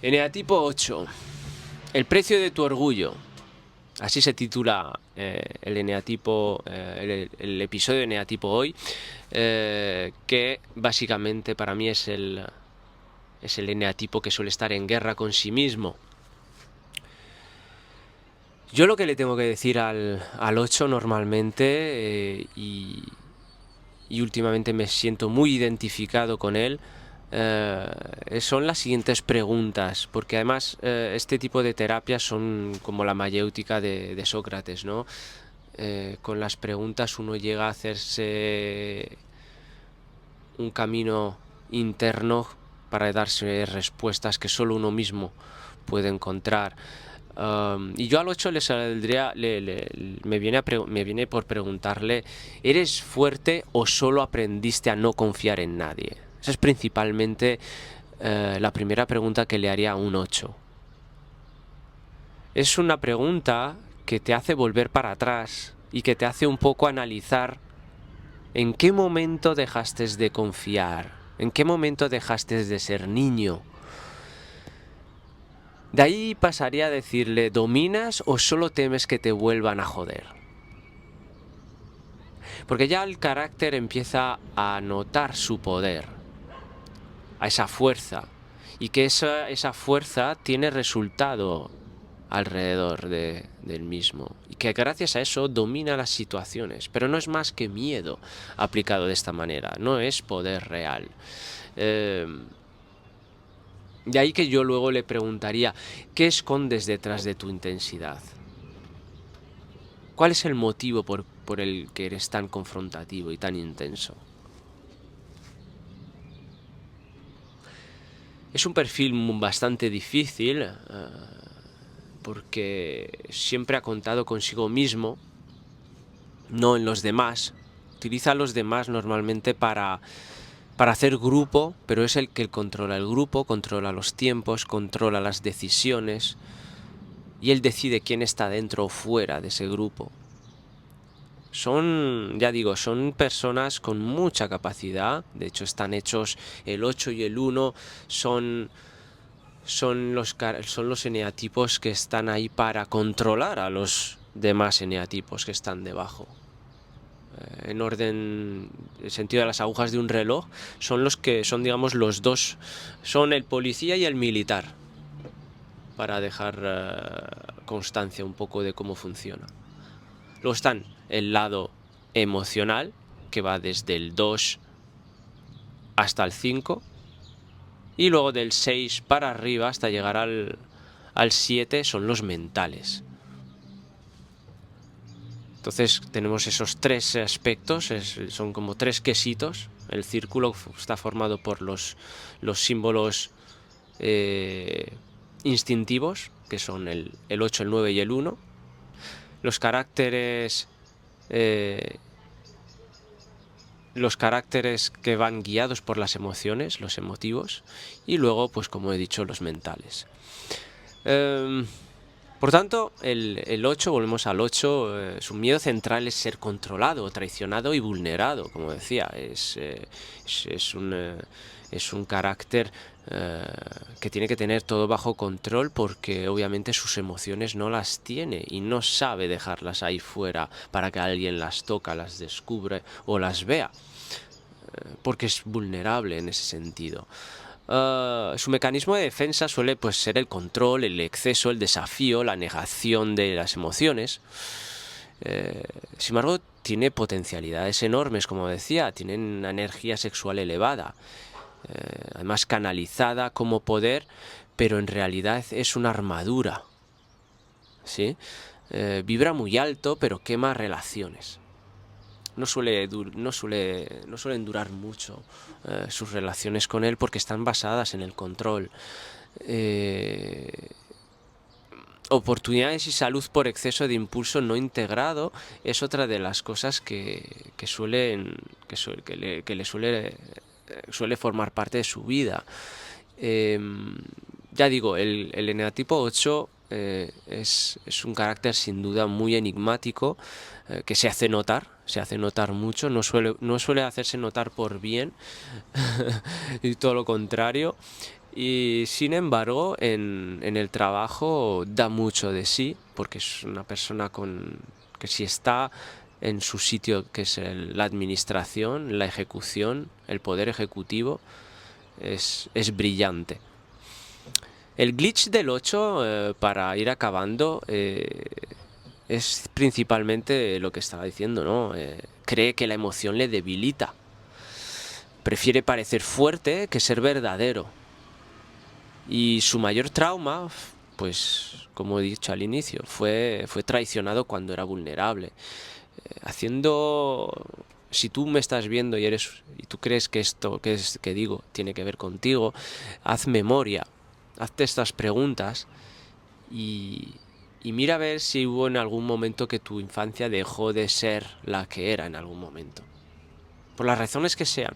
Eneatipo 8. El precio de tu orgullo. Así se titula el eneatipo, el episodio de Eneatipo hoy, que básicamente para mí es el eneatipo que suele estar en guerra con sí mismo. Yo lo que le tengo que decir al 8 normalmente, y últimamente me siento muy identificado con él, son las siguientes preguntas, porque además este tipo de terapias son como la mayéutica de Sócrates, ¿no? Con las preguntas uno llega a hacerse un camino interno para darse respuestas que solo uno mismo puede encontrar. Y yo al 8 le saldría, me viene por preguntarle: ¿eres fuerte o solo aprendiste a no confiar en nadie? Esa es principalmente la primera pregunta que le haría a un 8. Es una pregunta que te hace volver para atrás y que te hace un poco analizar en qué momento dejaste de confiar, en qué momento dejaste de ser niño. De ahí pasaría a decirle: ¿dominas o solo temes que te vuelvan a joder? Porque ya el carácter empieza a notar su poder, a esa fuerza, y que esa fuerza tiene resultado alrededor del mismo, y que gracias a eso domina las situaciones, pero no es más que miedo aplicado de esta manera, no es poder real. De ahí que yo luego le preguntaría: ¿qué escondes detrás de tu intensidad? ¿Cuál es el motivo por el que eres tan confrontativo y tan intenso? Es un perfil bastante difícil, porque siempre ha contado consigo mismo, no en los demás. Utiliza a los demás normalmente para hacer grupo, pero es el que controla el grupo, controla los tiempos, controla las decisiones, y él decide quién está dentro o fuera de ese grupo. Son, ya digo, son personas con mucha capacidad. De hecho, están hechos, el 8 y el 1 son los eneatipos que están ahí para controlar a los demás eneatipos que están debajo. En orden, en sentido de las agujas de un reloj, son los que son, digamos, los dos, son el policía y el militar, para dejar constancia un poco de cómo funciona. Luego están el lado emocional, que va desde el 2 hasta el 5, y luego del 6 para arriba hasta llegar al 7 son los mentales. Entonces tenemos esos tres aspectos, son como tres quesitos. El círculo está formado por los símbolos instintivos, que son el 8, el 9 y el 1. Los caracteres que van guiados por las emociones, los emotivos, y luego, pues como he dicho, los mentales. Por tanto, el 8, volvemos al 8, su miedo central es ser controlado, traicionado y vulnerado, como decía. Es un carácter que tiene que tener todo bajo control, porque obviamente sus emociones no las tiene y no sabe dejarlas ahí fuera para que alguien las toca, las descubre o las vea, porque es vulnerable en ese sentido. Su mecanismo de defensa suele, pues, ser el control, el exceso, el desafío, la negación de las emociones. Sin embargo, tiene potencialidades enormes, como decía, tiene una energía sexual elevada, además canalizada como poder, pero en realidad es una armadura, ¿sí? Vibra muy alto, pero quema relaciones. No suelen durar mucho sus relaciones con él, porque están basadas en el control. Oportunidades y salud por exceso de impulso no integrado es otra de las cosas que le suele formar parte de su vida. Ya digo, el eneatipo 8 es un carácter sin duda muy enigmático, que se hace notar mucho, no suele hacerse notar por bien, y todo lo contrario. Y sin embargo, en el trabajo da mucho de sí, porque es una persona que si está en su sitio, que es la administración, la ejecución, el poder ejecutivo, es brillante. El glitch del 8, para ir acabando, es principalmente lo que estaba diciendo, ¿no? Cree que la emoción le debilita. Prefiere parecer fuerte que ser verdadero. Y su mayor trauma, pues, como he dicho al inicio, fue traicionado cuando era vulnerable. Si tú me estás viendo y tú crees que esto que digo tiene que ver contigo, haz memoria, hazte estas preguntas y mira a ver si hubo en algún momento que tu infancia dejó de ser la que era en algún momento. Por las razones que sean,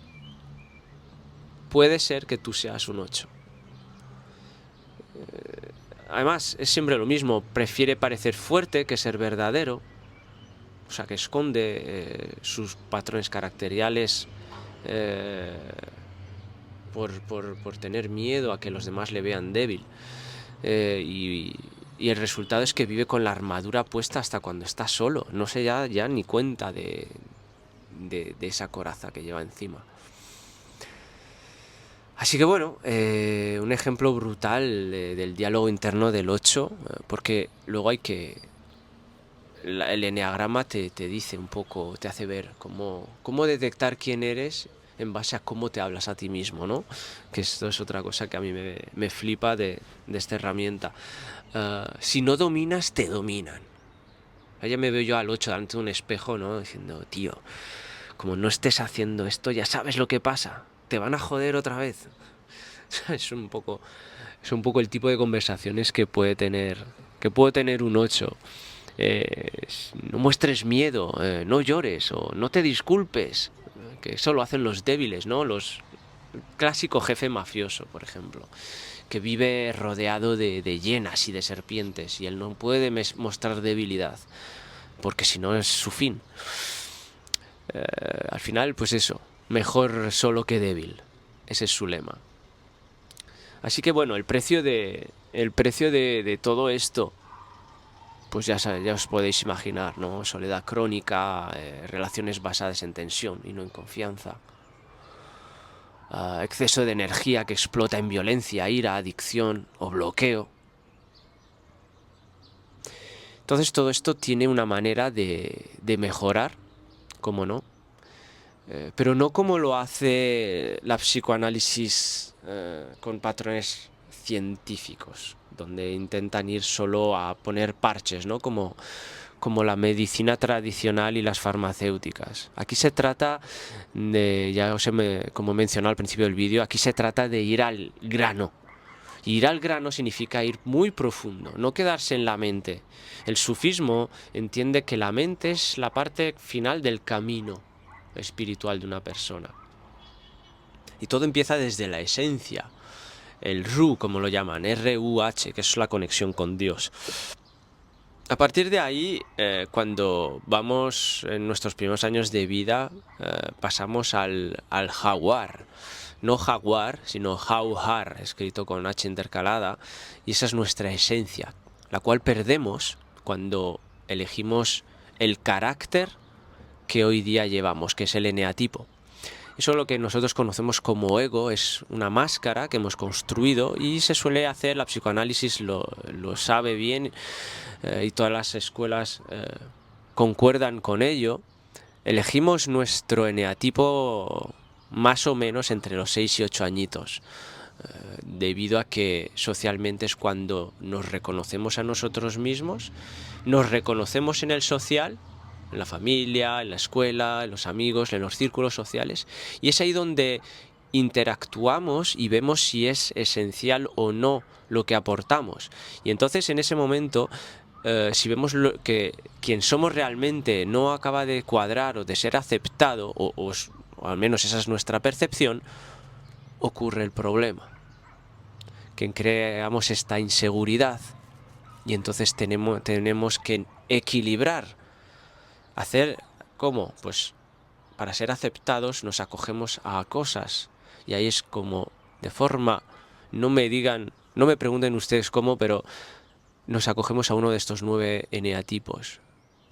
puede ser que tú seas un 8. Además, es siempre lo mismo, prefiere parecer fuerte que ser verdadero, o sea, que esconde sus patrones caracteriales por tener miedo a que los demás le vean débil. Y el resultado es que vive con la armadura puesta hasta cuando está solo, no se da ya ni cuenta de esa coraza que lleva encima. Así que bueno, un ejemplo brutal del diálogo interno del 8, porque luego el eneagrama te dice un poco, te hace ver cómo detectar quién eres en base a cómo te hablas a ti mismo, ¿no? Que esto es otra cosa que a mí me flipa de esta herramienta. Si no dominas, te dominan. Ya me veo yo al 8 delante de un espejo, ¿no? Diciendo, tío, como no estés haciendo esto, ya sabes lo que pasa. Te van a joder otra vez. Es un poco el tipo de conversaciones que puede tener un 8. No muestres miedo, no llores o no te disculpes, que eso lo hacen los débiles, ¿no? El clásico jefe mafioso, por ejemplo, que vive rodeado de hienas y de serpientes y él no puede mostrar debilidad, porque si no es su fin. Al final, pues eso, mejor solo que débil. Ese es su lema. Así que bueno, el precio de todo esto, pues ya os podéis imaginar, ¿no? Soledad crónica, relaciones basadas en tensión y no en confianza, exceso de energía que explota en violencia, ira, adicción o bloqueo. Entonces todo esto tiene una manera de mejorar, ¿cómo no? Pero no como lo hace la psicoanálisis con patrones científicos, donde intentan ir solo a poner parches, ¿no? Como la medicina tradicional y las farmacéuticas. Aquí se trata como he mencionado al principio del vídeo, aquí se trata de ir al grano. Y ir al grano significa ir muy profundo, no quedarse en la mente. El sufismo entiende que la mente es la parte final del camino espiritual de una persona. Y todo empieza desde la esencia, el Ru, como lo llaman, R-U-H, que es la conexión con Dios. A partir de ahí, cuando vamos en nuestros primeros años de vida, pasamos al jaguar. No jaguar, sino jauhar, escrito con H intercalada, y esa es nuestra esencia, la cual perdemos cuando elegimos el carácter que hoy día llevamos, que es el eneatipo. Eso es lo que nosotros conocemos como ego, es una máscara que hemos construido y se suele hacer, la psicoanálisis lo sabe bien, y todas las escuelas concuerdan con ello. Elegimos nuestro eneatipo más o menos entre los 6 y 8 añitos, debido a que socialmente es cuando nos reconocemos a nosotros mismos, nos reconocemos en el social, en la familia, en la escuela, en los amigos, en los círculos sociales, y es ahí donde interactuamos y vemos si es esencial o no lo que aportamos. Y entonces en ese momento, si vemos que quien somos realmente no acaba de cuadrar o de ser aceptado, o al menos esa es nuestra percepción, ocurre el problema. Que creamos esta inseguridad y entonces tenemos que equilibrar. ¿Cómo? Pues para ser aceptados nos acogemos a cosas y ahí es como de forma no me digan, no me pregunten ustedes cómo, pero nos acogemos a uno de estos 9 eneatipos,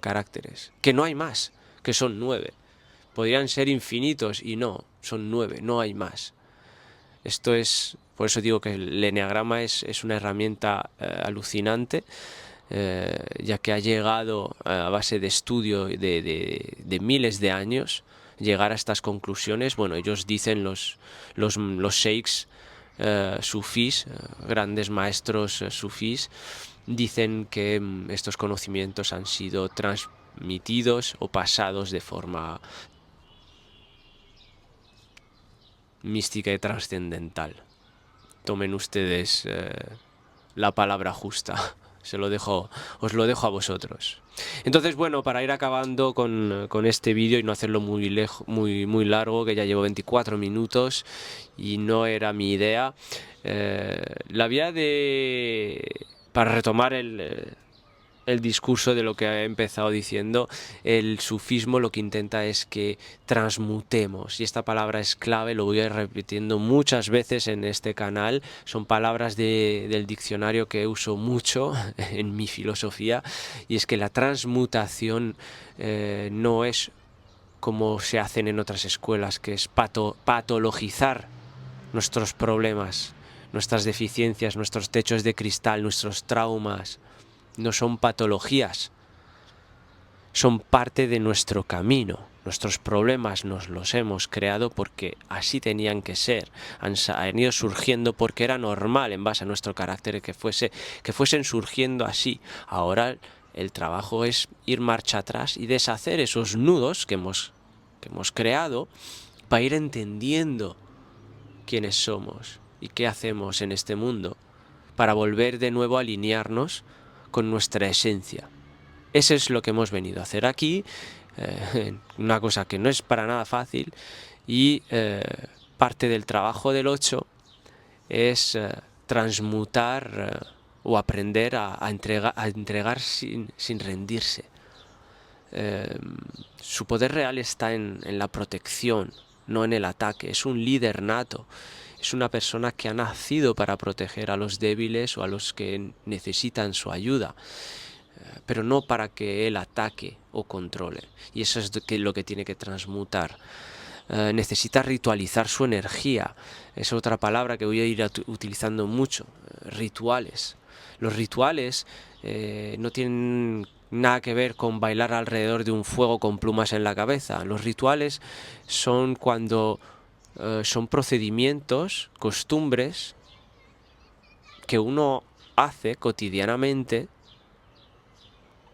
caracteres, que no hay más, que son 9. Podrían ser infinitos y no, son 9, no hay más. Esto es, por eso digo que el eneagrama es una herramienta alucinante, ya que ha llegado a base de estudio de miles de años, llegar a estas conclusiones. Bueno, ellos dicen los sheikhs sufís, grandes maestros sufís, dicen que estos conocimientos han sido transmitidos o pasados de forma mística y trascendental. Tomen ustedes la palabra justa. Os lo dejo a vosotros. Entonces, bueno, para ir acabando con este vídeo y no hacerlo muy largo, que ya llevo 24 minutos y no era mi idea, la vía para retomar el discurso de lo que he empezado diciendo, el sufismo lo que intenta es que transmutemos, y esta palabra es clave, lo voy a ir repitiendo muchas veces en este canal, son palabras del diccionario que uso mucho en mi filosofía, y es que la transmutación no es como se hacen en otras escuelas, que es patologizar nuestros problemas, nuestras deficiencias, nuestros techos de cristal, nuestros traumas. No son patologías, son parte de nuestro camino. Nuestros problemas nos los hemos creado porque así tenían que ser, han ido surgiendo porque era normal en base a nuestro carácter que fuesen surgiendo así. Ahora el trabajo es ir marcha atrás y deshacer esos nudos que hemos creado para ir entendiendo quiénes somos y qué hacemos en este mundo, para volver de nuevo a alinearnos con nuestra esencia. Eso es lo que hemos venido a hacer aquí, una cosa que no es para nada fácil, y parte del trabajo del 8 es transmutar o aprender a entregar sin rendirse. Su poder real está en la protección, no en el ataque. Es un líder nato. Es una persona que ha nacido para proteger a los débiles o a los que necesitan su ayuda, pero no para que él ataque o controle. Y eso es lo que tiene que transmutar. Necesita ritualizar su energía. Es otra palabra que voy a ir utilizando mucho. Rituales. Los rituales no tienen nada que ver con bailar alrededor de un fuego con plumas en la cabeza. Los rituales son cuando son procedimientos, costumbres que uno hace cotidianamente,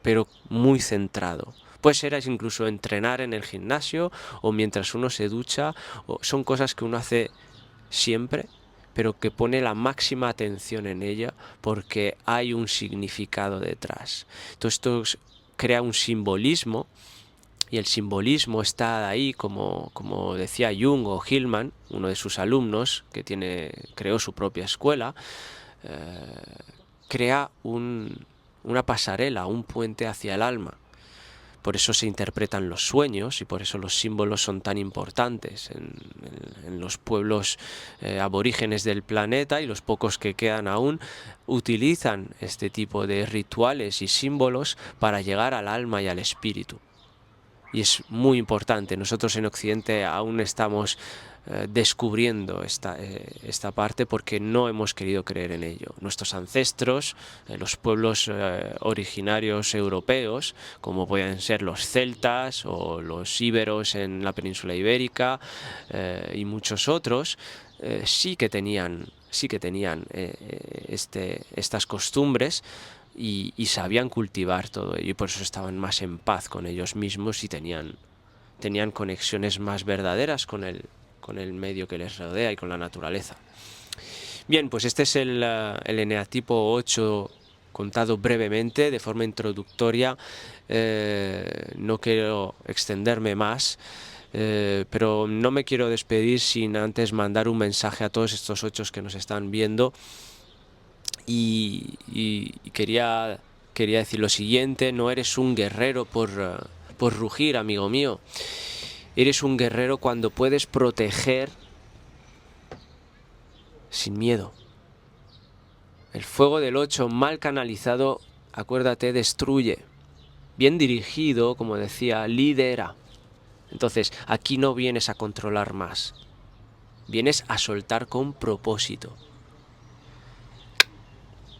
pero muy centrado. Puede ser incluso entrenar en el gimnasio o mientras uno se ducha. Son cosas que uno hace siempre, pero que pone la máxima atención en ella porque hay un significado detrás. Entonces esto crea un simbolismo, y el simbolismo está ahí, como decía Jung o Hillman, uno de sus alumnos que creó su propia escuela, crea una pasarela, un puente hacia el alma. Por eso se interpretan los sueños y por eso los símbolos son tan importantes en los pueblos aborígenes del planeta, y los pocos que quedan aún utilizan este tipo de rituales y símbolos para llegar al alma y al espíritu. Y es muy importante. Nosotros en Occidente aún estamos descubriendo esta parte porque no hemos querido creer en ello. Nuestros ancestros, los pueblos originarios europeos, como pueden ser los celtas o los íberos en la península ibérica y muchos otros, sí que tenían estas costumbres, y sabían cultivar todo ello, y por eso estaban más en paz con ellos mismos y tenían conexiones más verdaderas con el medio que les rodea y con la naturaleza. Bien, pues este es el eneatipo 8 contado brevemente, de forma introductoria. No quiero extenderme más, pero no me quiero despedir sin antes mandar un mensaje a todos estos 8 que nos están viendo. Y quería decir lo siguiente: no eres un guerrero por rugir, amigo mío. Eres un guerrero cuando puedes proteger sin miedo. El fuego del 8 mal canalizado, acuérdate, destruye. Bien dirigido, como decía, lidera. Entonces, aquí no vienes a controlar más. Vienes a soltar con propósito.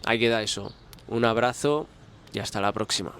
Ahí queda eso. Un abrazo y hasta la próxima.